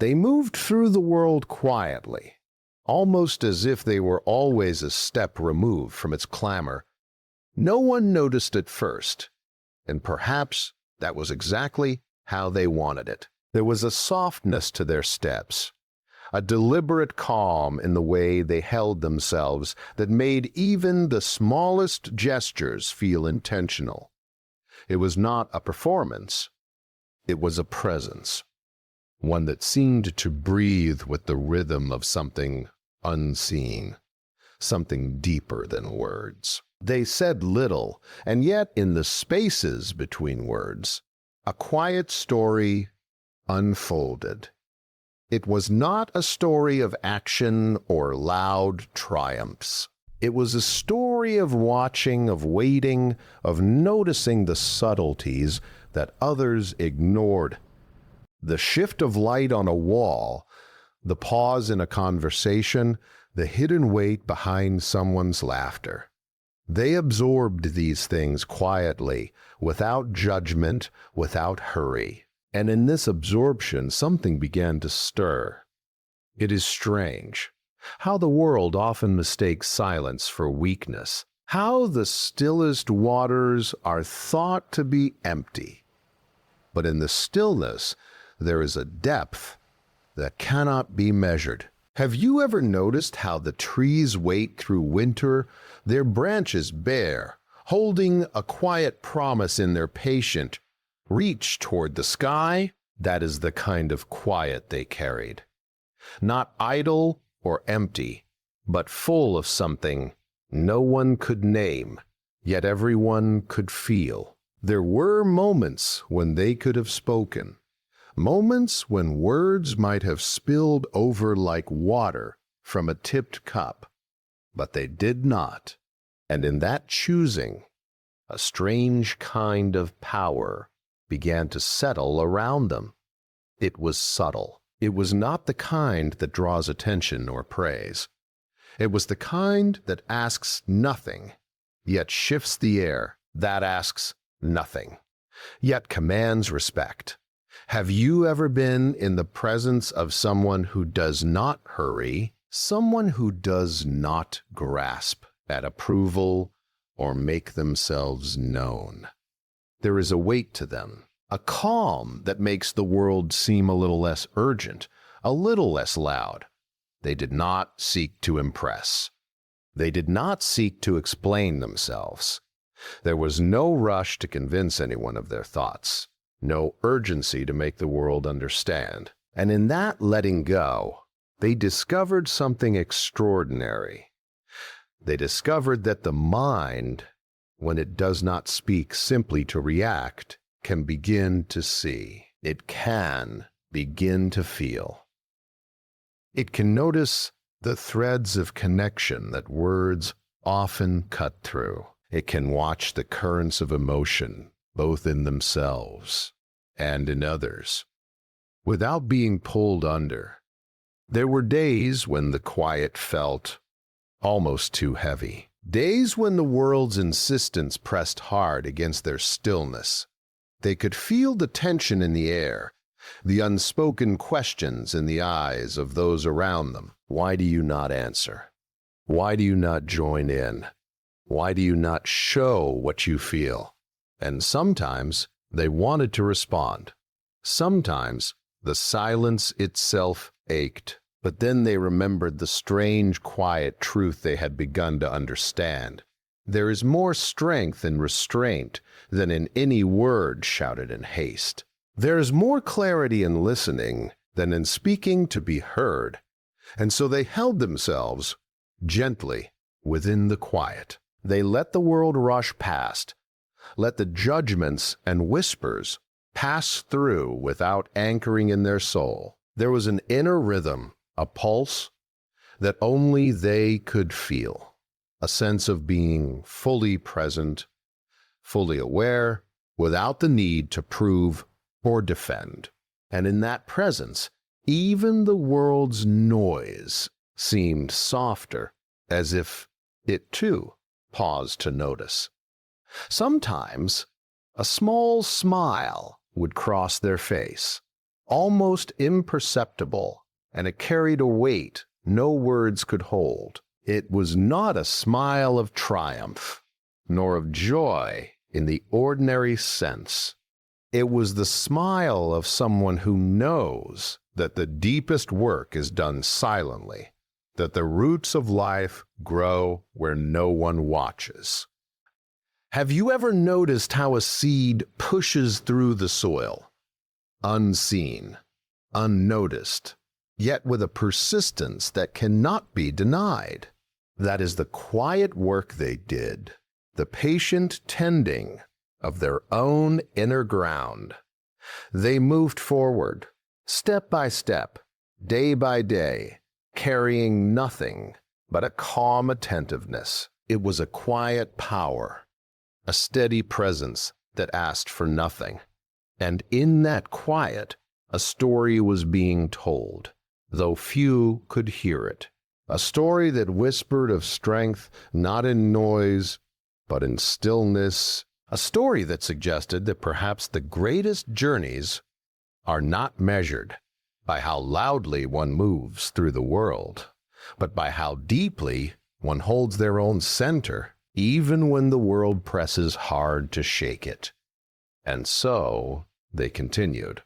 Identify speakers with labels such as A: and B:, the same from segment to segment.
A: They moved through the world quietly, almost as if they were always a step removed from its clamor. No one noticed at first, and perhaps that was exactly how they wanted it. There was a softness to their steps, a deliberate calm in the way they held themselves that made even the smallest gestures feel intentional. It was not a performance, it was a presence, one that seemed to breathe with the rhythm of something unseen, something deeper than words. They said little, and yet in the spaces between words, a quiet story unfolded. It was not a story of action or loud triumphs. It was a story of watching, of waiting, of noticing the subtleties that others ignored. The shift of light on a wall, the pause in a conversation, the hidden weight behind someone's laughter. They absorbed these things quietly, without judgment, without hurry. And in this absorption, something began to stir. It is strange how the world often mistakes silence for weakness, how the stillest waters are thought to be empty. But in the stillness, there is a depth that cannot be measured. Have you ever noticed how the trees wait through winter, their branches bare, holding a quiet promise in their patient reach toward the sky? That is the kind of quiet they carried. Not idle or empty, but full of something no one could name, yet everyone could feel. There were moments when they could have spoken, moments when words might have spilled over like water from a tipped cup, but they did not. And in that choosing, a strange kind of power began to settle around them. It was subtle. It was not the kind that draws attention or praise. It was the kind that asks nothing, yet shifts the air, that asks nothing, yet commands respect. Have you ever been in the presence of someone who does not hurry, someone who does not grasp at approval or make themselves known? There is a weight to them, a calm that makes the world seem a little less urgent, a little less loud. They did not seek to impress. They did not seek to explain themselves. There was no rush to convince anyone of their thoughts, no urgency to make the world understand. And in that letting go, they discovered something extraordinary. They discovered that the mind, when it does not speak simply to react, can begin to see. It can begin to feel. It can notice the threads of connection that words often cut through. It can watch the currents of emotion, both in themselves and in others, without being pulled under. There were days when the quiet felt almost too heavy. Days when the world's insistence pressed hard against their stillness. They could feel the tension in the air, the unspoken questions in the eyes of those around them. Why do you not answer? Why do you not join in? Why do you not show what you feel? And sometimes they wanted to respond. Sometimes the silence itself ached. But then they remembered the strange, quiet truth they had begun to understand. There is more strength in restraint than in any word shouted in haste. There is more clarity in listening than in speaking to be heard. And so they held themselves gently within the quiet. They let the world rush past, let the judgments and whispers pass through without anchoring in their soul. There was an inner rhythm, a pulse that only they could feel, a sense of being fully present, fully aware, without the need to prove or defend. And in that presence, even the world's noise seemed softer, as if it too paused to notice. Sometimes a small smile would cross their face, almost imperceptible, and it carried a weight no words could hold. It was not a smile of triumph, nor of joy in the ordinary sense. It was the smile of someone who knows that the deepest work is done silently, that the roots of life grow where no one watches. Have you ever noticed how a seed pushes through the soil, unseen, unnoticed, yet with a persistence that cannot be denied? That is the quiet work they did, the patient tending of their own inner ground. They moved forward, step by step, day by day, carrying nothing but a calm attentiveness. It was a quiet power, a steady presence that asked for nothing. And in that quiet, a story was being told, though few could hear it. A story that whispered of strength not in noise, but in stillness. A story that suggested that perhaps the greatest journeys are not measured by how loudly one moves through the world, but by how deeply one holds their own center, even when the world presses hard to shake it. And so they continued,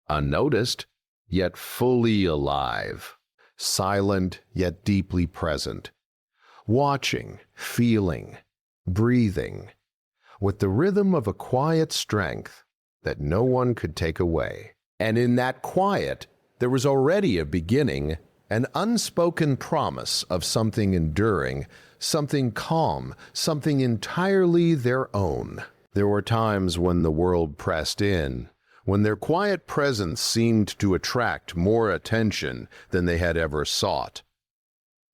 A: unnoticed, yet fully alive, silent, yet deeply present, watching, feeling, breathing, with the rhythm of a quiet strength that no one could take away. And in that quiet, there was already a beginning, an unspoken promise of something enduring, something calm, something entirely their own. There were times when the world pressed in, when their quiet presence seemed to attract more attention than they had ever sought.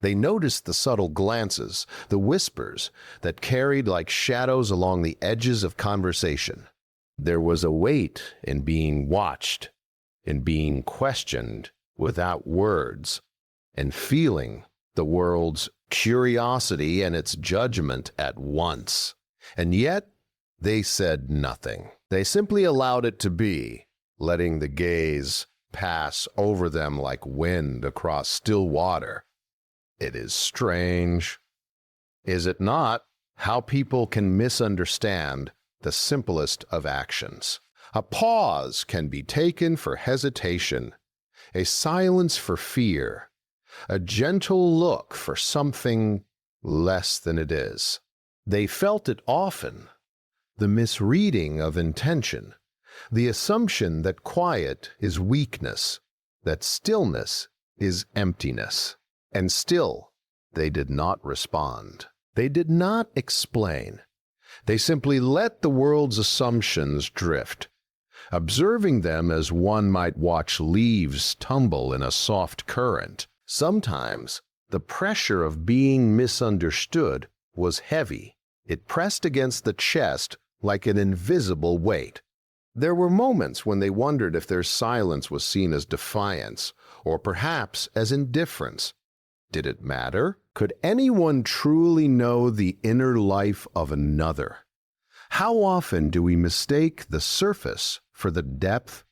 A: They noticed the subtle glances, the whispers that carried like shadows along the edges of conversation. There was a weight in being watched, in being questioned without words, and feeling the world's curiosity and its judgment at once. And yet, they said nothing. They simply allowed it to be, letting the gaze pass over them like wind across still water. It is strange, is it not, how people can misunderstand the simplest of actions. A pause can be taken for hesitation, a silence for fear, a gentle look for something less than it is. They felt it often, the misreading of intention, the assumption that quiet is weakness, that stillness is emptiness. And still, they did not respond. They did not explain. They simply let the world's assumptions drift, observing them as one might watch leaves tumble in a soft current. Sometimes, the pressure of being misunderstood was heavy. It pressed against the chest like an invisible weight. There were moments when they wondered if their silence was seen as defiance, or perhaps as indifference. Did it matter? Could anyone truly know the inner life of another? How often do we mistake the surface for the depth,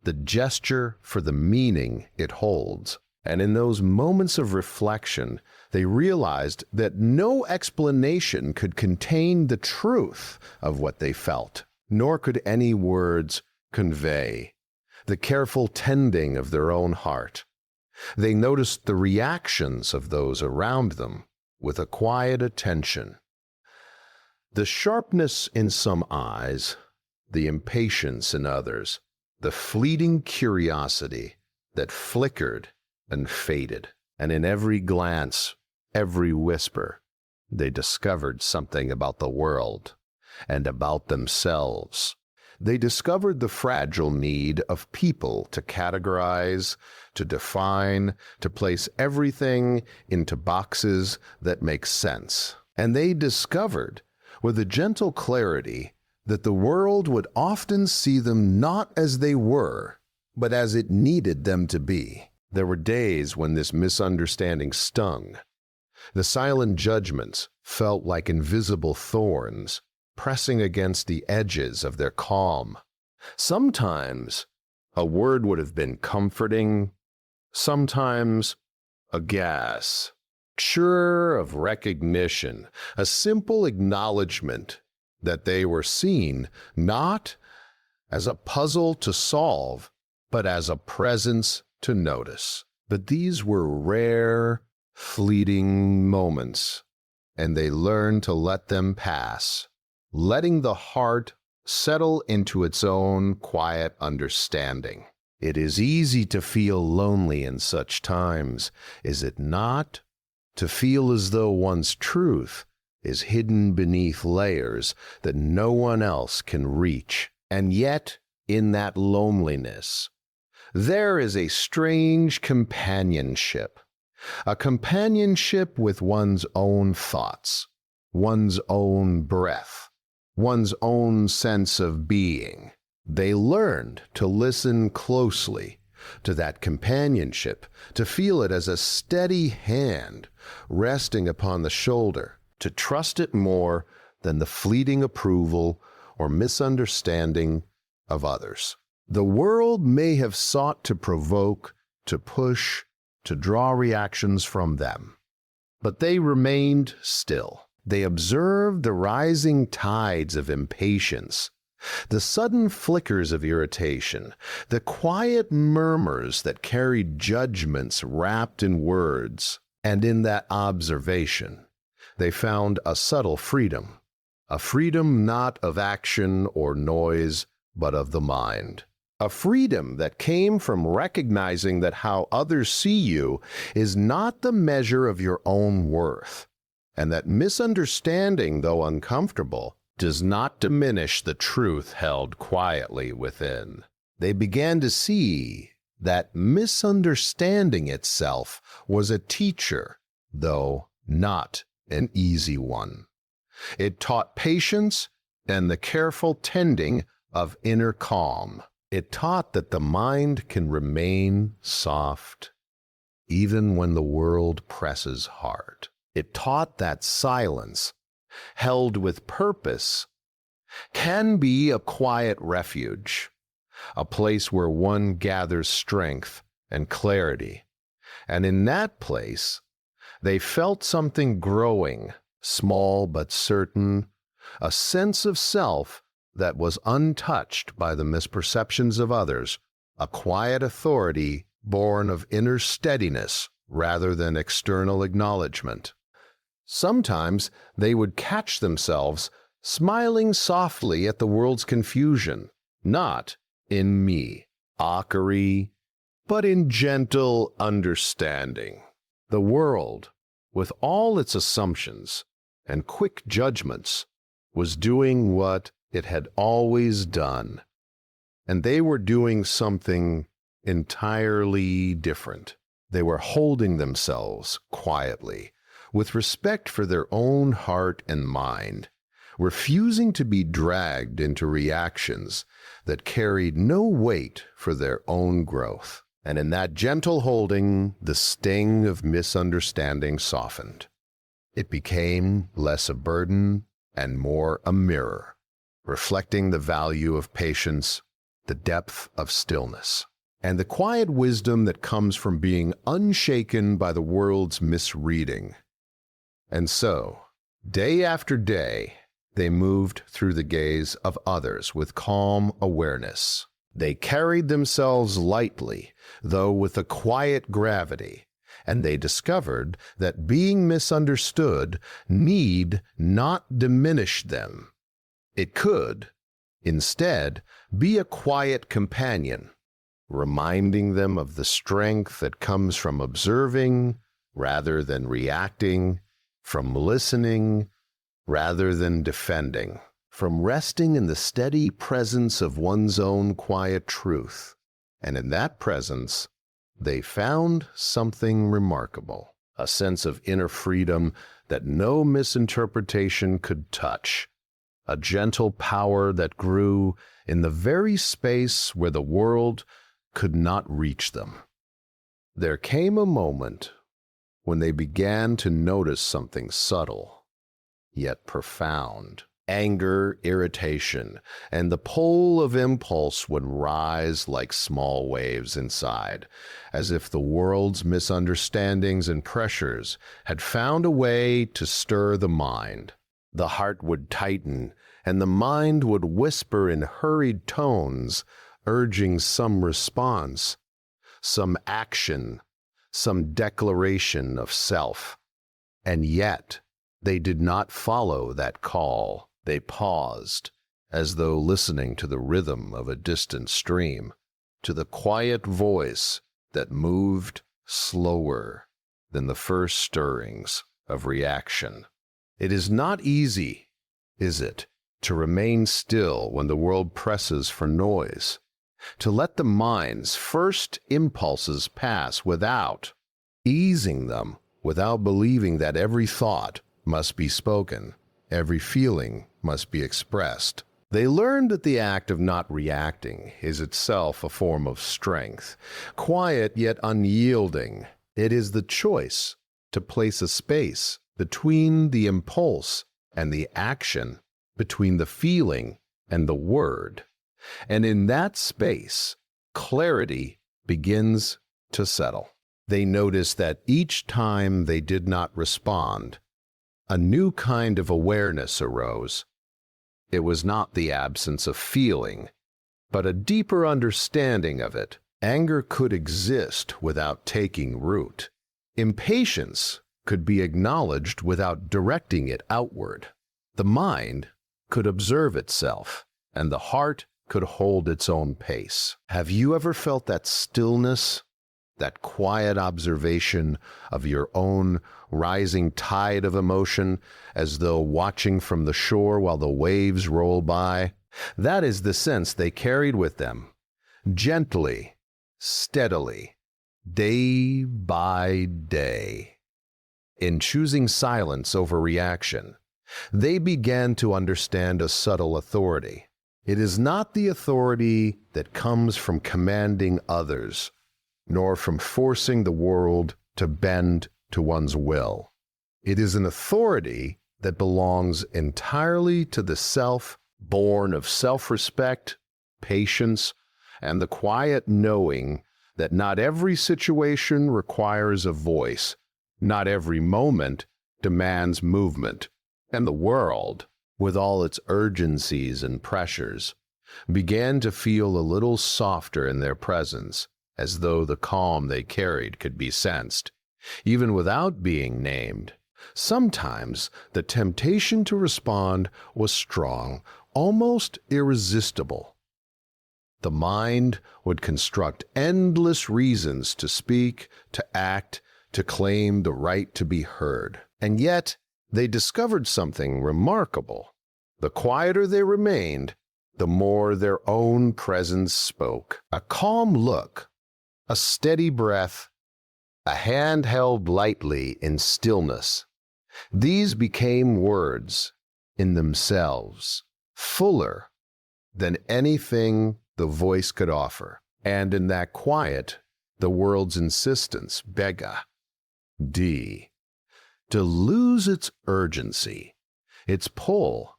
A: the gesture for the meaning it holds? And in those moments of reflection, they realized that no explanation could contain the truth of what they felt, nor could any words convey the careful tending of their own heart. They noticed the reactions of those around them with a quiet attention. The sharpness in some eyes, the impatience in others, the fleeting curiosity that flickered and faded. And in every glance, every whisper, they discovered something about the world and about themselves. They discovered the fragile need of people to categorize, to define, to place everything into boxes that make sense. And they discovered, with a gentle clarity, that the world would often see them not as they were, but as it needed them to be. There were days when this misunderstanding stung. The silent judgments felt like invisible thorns, pressing against the edges of their calm. Sometimes A word would have been comforting, sometimes a gas, sure of recognition, a simple acknowledgement that they were seen not as a puzzle to solve, but as a presence to notice. But these were rare, fleeting moments, and they learned to let them pass, letting the heart settle into its own quiet understanding. It is easy to feel lonely in such times, is it not? To feel as though one's truth is hidden beneath layers that no one else can reach. And yet, in that loneliness, there is a strange companionship. A companionship with one's own thoughts, one's own breath, one's own sense of being. They learned to listen closely to that companionship, to feel it as a steady hand resting upon the shoulder, to trust it more than the fleeting approval or misunderstanding of others. The world may have sought to provoke, to push, to draw reactions from them, but they remained still. They observed the rising tides of impatience, the sudden flickers of irritation, the quiet murmurs that carried judgments wrapped in words, and in that observation, they found a subtle freedom, a freedom not of action or noise, but of the mind. A freedom that came from recognizing that how others see you is not the measure of your own worth, and that misunderstanding, though uncomfortable, does not diminish the truth held quietly within. They began to see that misunderstanding itself was a teacher, though not an easy one. It taught patience and the careful tending of inner calm. It taught that the mind can remain soft even when the world presses hard. It taught that silence, held with purpose, can be a quiet refuge, a place where one gathers strength and clarity. And in that place, they felt something growing, small but certain, a sense of self that was untouched by the misperceptions of others, a quiet authority born of inner steadiness rather than external acknowledgement. Sometimes they would catch themselves smiling softly at the world's confusion, not in mockery, but in gentle understanding. The world, with all its assumptions and quick judgments, was doing what it had always done, and they were doing something entirely different. They were holding themselves quietly, with respect for their own heart and mind, refusing to be dragged into reactions that carried no weight for their own growth. And in that gentle holding, the sting of misunderstanding softened. It became less a burden and more a mirror, reflecting the value of patience, the depth of stillness, and the quiet wisdom that comes from being unshaken by the world's misreading. And so, day after day, they moved through the gaze of others with calm awareness. They carried themselves lightly, though with a quiet gravity, and they discovered that being misunderstood need not diminish them. It could, instead, be a quiet companion, reminding them of the strength that comes from observing rather than reacting, from listening rather than defending, from resting in the steady presence of one's own quiet truth. And in that presence, they found something remarkable, a sense of inner freedom that no misinterpretation could touch, a gentle power that grew in the very space where the world could not reach them. There came a moment when they began to notice something subtle, yet profound. anger, irritation, and the pull of impulse would rise like small waves inside, as if the world's misunderstandings and pressures had found a way to stir the mind. The heart would tighten, and the mind would whisper in hurried tones, urging some response, some action, some declaration of self. And yet, they did not follow that call. They paused, as though listening to the rhythm of a distant stream, to the quiet voice that moved slower than the first stirrings of reaction. It is not easy, is it, to remain still when the world presses for noise, to let the mind's first impulses pass without easing them, without believing that every thought must be spoken, every feeling must be expressed. They learned that the act of not reacting is itself a form of strength, quiet yet unyielding. It is the choice to place a space between the impulse and the action, between the feeling and the word. And in that space, clarity begins to settle. They noticed that each time they did not respond, a new kind of awareness arose. It was not the absence of feeling, but a deeper understanding of it. Anger could exist without taking root. Impatience could be acknowledged without directing it outward. The mind could observe itself, and the heart could hold its own pace. Have you ever felt that stillness, that quiet observation of your own rising tide of emotion, as though watching from the shore while the waves roll by? That is the sense they carried with them, gently, steadily, day by day. In choosing silence over reaction, they began to understand a subtle authority. It is not the authority that comes from commanding others, nor from forcing the world to bend to one's will. It is an authority that belongs entirely to the self, born of self-respect, patience, and the quiet knowing that not every situation requires a voice, not every moment demands movement, and the world, with all its urgencies and pressures, began to feel a little softer in their presence, as though the calm they carried could be sensed, even without being named. Sometimes the temptation to respond was strong, almost irresistible. The mind would construct endless reasons to speak, to act, to claim the right to be heard. And yet, they discovered something remarkable. The quieter they remained, the more their own presence spoke. A calm look, a steady breath, a hand held lightly in stillness. These became words in themselves, fuller than anything the voice could offer. And in that quiet, the world's insistence, bega, to lose its urgency, its pull,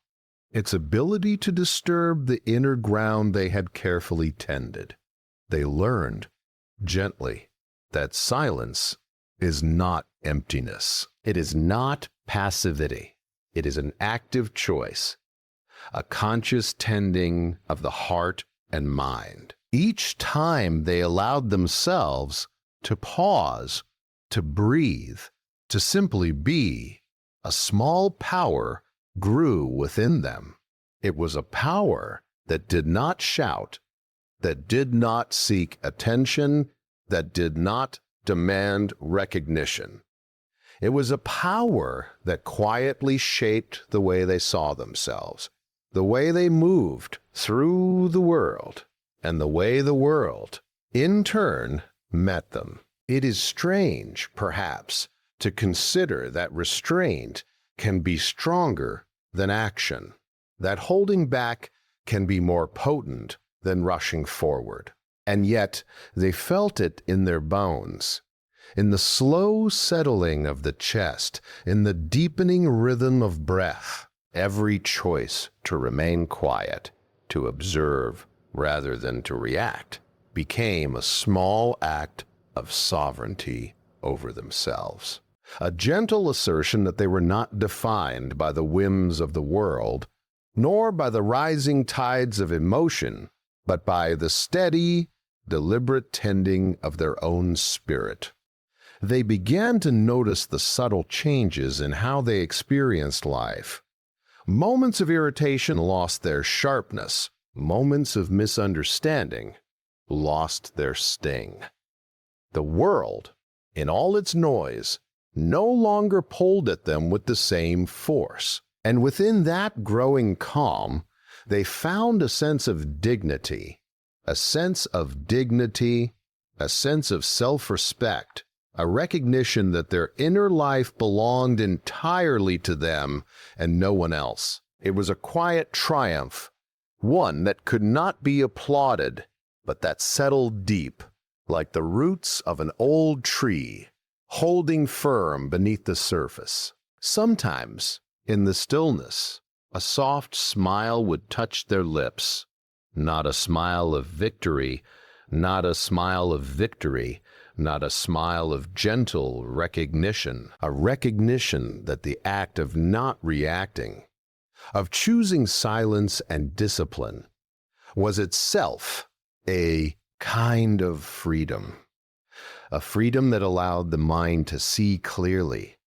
A: its ability to disturb the inner ground they had carefully tended. They learned, gently, that silence is not emptiness. It is not passivity. It is an active choice, a conscious tending of the heart and mind. Each time they allowed themselves to pause, to breathe, to simply be, a small power grew within them. It was a power that did not shout, that did not seek attention, that did not demand recognition. It was a power that quietly shaped the way they saw themselves, the way they moved through the world, and the way the world, in turn, met them. It is strange, perhaps, to consider that restraint can be stronger than action, that holding back can be more potent than rushing forward. And yet they felt it in their bones, in the slow settling of the chest, in the deepening rhythm of breath. Every choice to remain quiet, to observe rather than to react, became a small act of sovereignty over themselves. A gentle assertion that they were not defined by the whims of the world, nor by the rising tides of emotion, but by the steady, deliberate tending of their own spirit. They began to notice the subtle changes in how they experienced life. Moments of irritation lost their sharpness. Moments of misunderstanding lost their sting. The world, in all its noise, no longer pulled at them with the same force. And within that growing calm, they found a sense of dignity, a sense of self-respect, a recognition that their inner life belonged entirely to them and no one else. It was a quiet triumph, one that could not be applauded, but that settled deep, like the roots of an old tree, holding firm beneath the surface. Sometimes, in the stillness, a soft smile would touch their lips, not a smile of victory, not a smile of gentle recognition, a recognition that the act of not reacting, of choosing silence and discipline, was itself a kind of freedom. A freedom that allowed the mind to see clearly,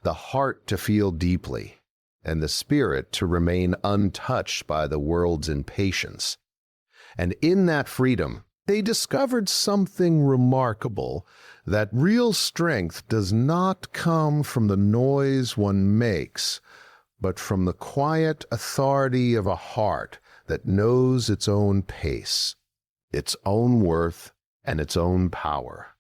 A: the heart to feel deeply, and the spirit to remain untouched by the world's impatience. And in that freedom, they discovered something remarkable, that real strength does not come from the noise one makes, but from the quiet authority of a heart that knows its own pace, its own worth, and its own power.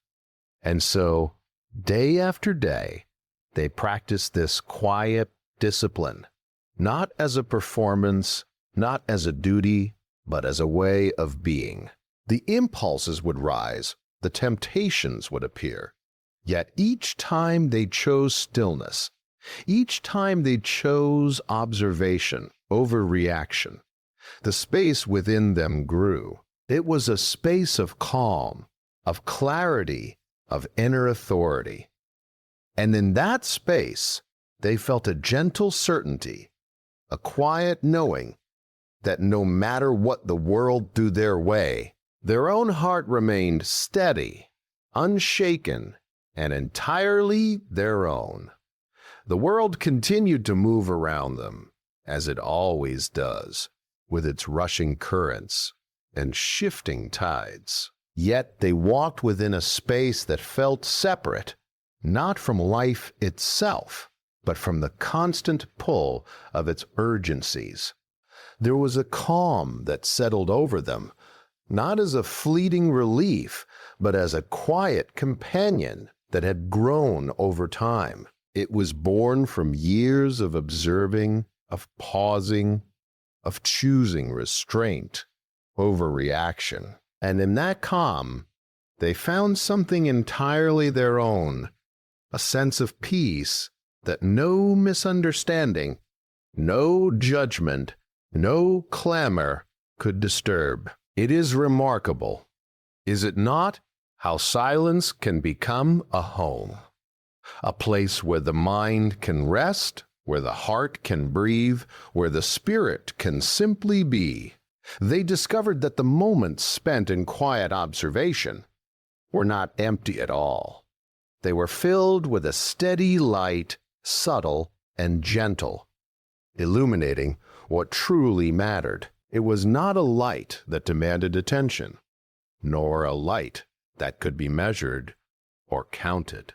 A: And so, day after day, they practiced this quiet discipline, not as a performance, not as a duty, but as a way of being. The impulses would rise, the temptations would appear, yet each time they chose stillness, each time they chose observation over reaction, the space within them grew. It was a space of calm, of clarity, of inner authority. And in that space, they felt a gentle certainty, a quiet knowing that no matter what the world threw their way, their own heart remained steady, unshaken, and entirely their own. The world continued to move around them, as it always does, with its rushing currents and shifting tides. Yet they walked within a space that felt separate, not from life itself, but from the constant pull of its urgencies. There was a calm that settled over them, not as a fleeting relief, but as a quiet companion that had grown over time. It was born from years of observing, of pausing, of choosing restraint over reaction. And in that calm, they found something entirely their own, a sense of peace that no misunderstanding, no judgment, no clamor could disturb. It is remarkable, is it not, how silence can become a home, a place where the mind can rest, where the heart can breathe, where the spirit can simply be. They discovered that the moments spent in quiet observation were not empty at all. They were filled with a steady light, subtle and gentle, illuminating what truly mattered. It was not a light that demanded attention, nor a light that could be measured or counted.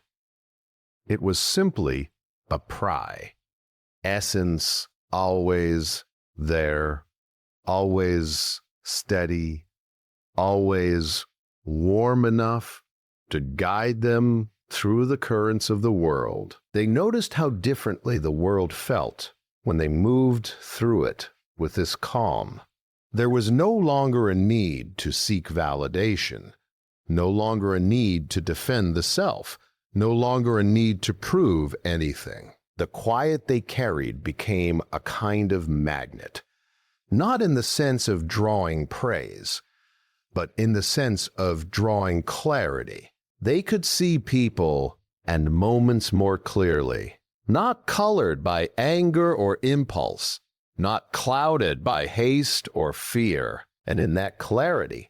A: It was simply a pry, essence always there, always steady, always warm enough to guide them through the currents of the world. They noticed how differently the world felt when they moved through it with this calm. There was no longer a need to seek validation, no longer a need to defend the self, no longer a need to prove anything. The quiet they carried became a kind of magnet, not in the sense of drawing praise, but in the sense of drawing clarity. They could see people and moments more clearly, not colored by anger or impulse, not clouded by haste or fear. And in that clarity,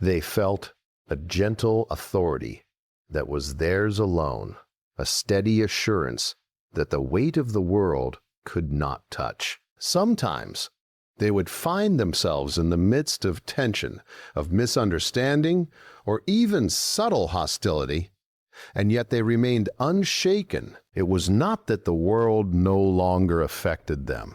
A: they felt a gentle authority that was theirs alone, a steady assurance that the weight of the world could not touch. Sometimes they would find themselves in the midst of tension, of misunderstanding, or even subtle hostility, and yet they remained unshaken. It was not that the world no longer affected them,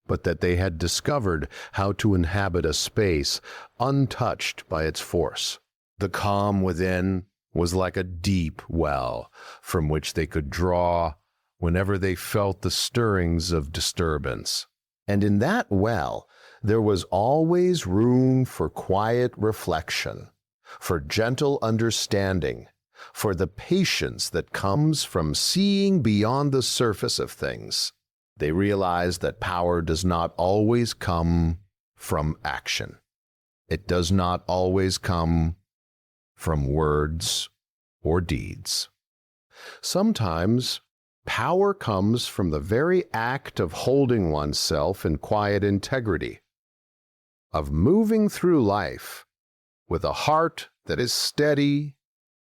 A: but that they had discovered how to inhabit a space untouched by its force. The calm within was like a deep well from which they could draw whenever they felt the stirrings of disturbance. And in that well, there was always room for quiet reflection, for gentle understanding, for the patience that comes from seeing beyond the surface of things. They realized that power does not always come from action. It does not always come from words or deeds. Sometimes power comes from the very act of holding oneself in quiet integrity, of moving through life with a heart that is steady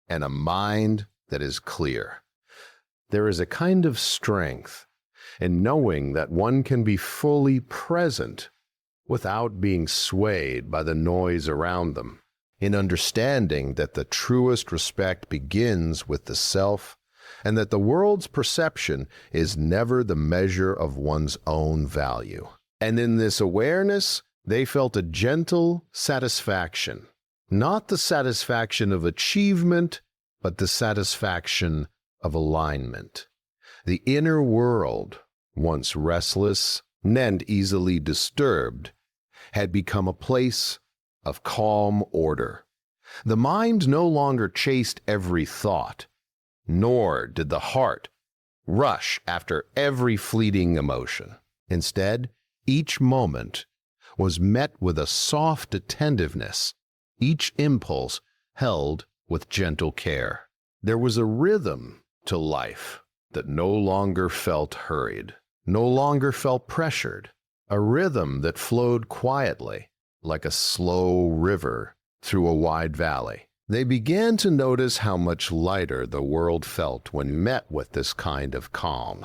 A: and a mind that is clear. There is a kind of strength in knowing that one can be fully present without being swayed by the noise around them, in understanding that the truest respect begins with the self, and that the world's perception is never the measure of one's own value. And in this awareness, they felt a gentle satisfaction, not the satisfaction of achievement, but the satisfaction of alignment. The inner world, once restless and easily disturbed, had become a place of calm order. The mind no longer chased every thought, nor did the heart rush after every fleeting emotion. Instead, each moment was met with a soft attentiveness, each impulse held with gentle care. There was a rhythm to life that no longer felt hurried, no longer felt pressured, a rhythm that flowed quietly, like a slow river through a wide valley. They began to notice how much lighter the world felt when met with this kind of calm.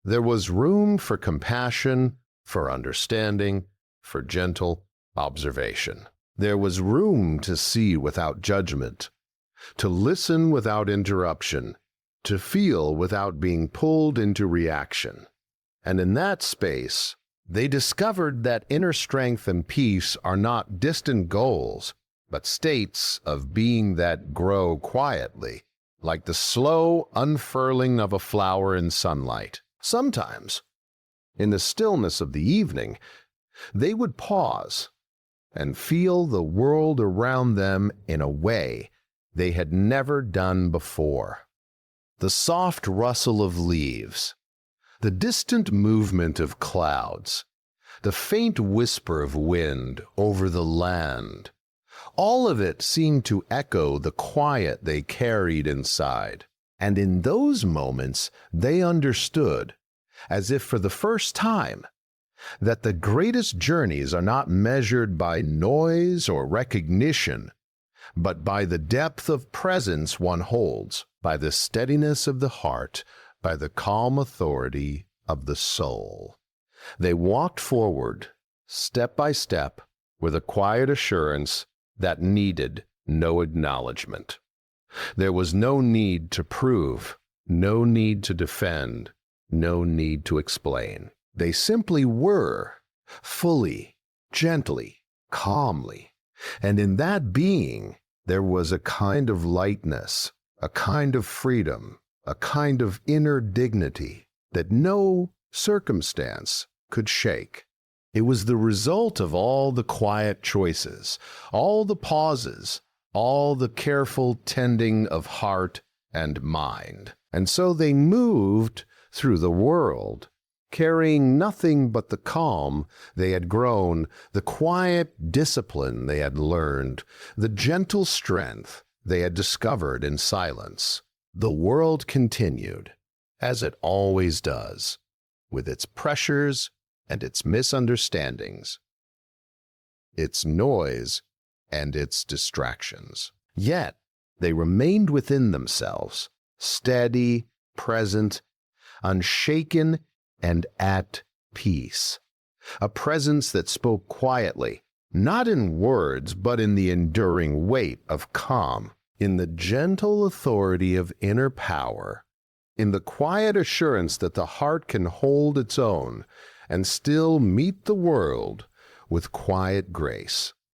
A: There was room for compassion, for understanding, for gentle observation. There was room to see without judgment, to listen without interruption, to feel without being pulled into reaction. And in that space, they discovered that inner strength and peace are not distant goals, but states of being that grow quietly, like the slow unfurling of a flower in sunlight. Sometimes, in the stillness of the evening, they would pause and feel the world around them in a way they had never done before. The soft rustle of leaves, the distant movement of clouds, the faint whisper of wind over the land, all of it seemed to echo the quiet they carried inside. And in those moments, they understood, as if for the first time, that the greatest journeys are not measured by noise or recognition, but by the depth of presence one holds, by the steadiness of the heart, by the calm authority of the soul. They walked forward, step by step, with a quiet assurance that needed no acknowledgement. There was no need to prove, no need to defend, no need to explain. They simply were, fully, gently, calmly, and in that being there was a kind of lightness, a kind of freedom, a kind of inner dignity that no circumstance could shake. It was the result of all the quiet choices, all the pauses, all the careful tending of heart and mind. And so they moved through the world, carrying nothing but the calm they had grown, the quiet discipline they had learned, the gentle strength they had discovered in silence. The world continued, as it always does, with its pressures and its misunderstandings, its noise and its distractions. Yet they remained within themselves, steady, present, unshaken, and at peace. A presence that spoke quietly, not in words, but in the enduring weight of calm, in the gentle authority of inner power, in the quiet assurance that the heart can hold its own and still meet the world with quiet grace.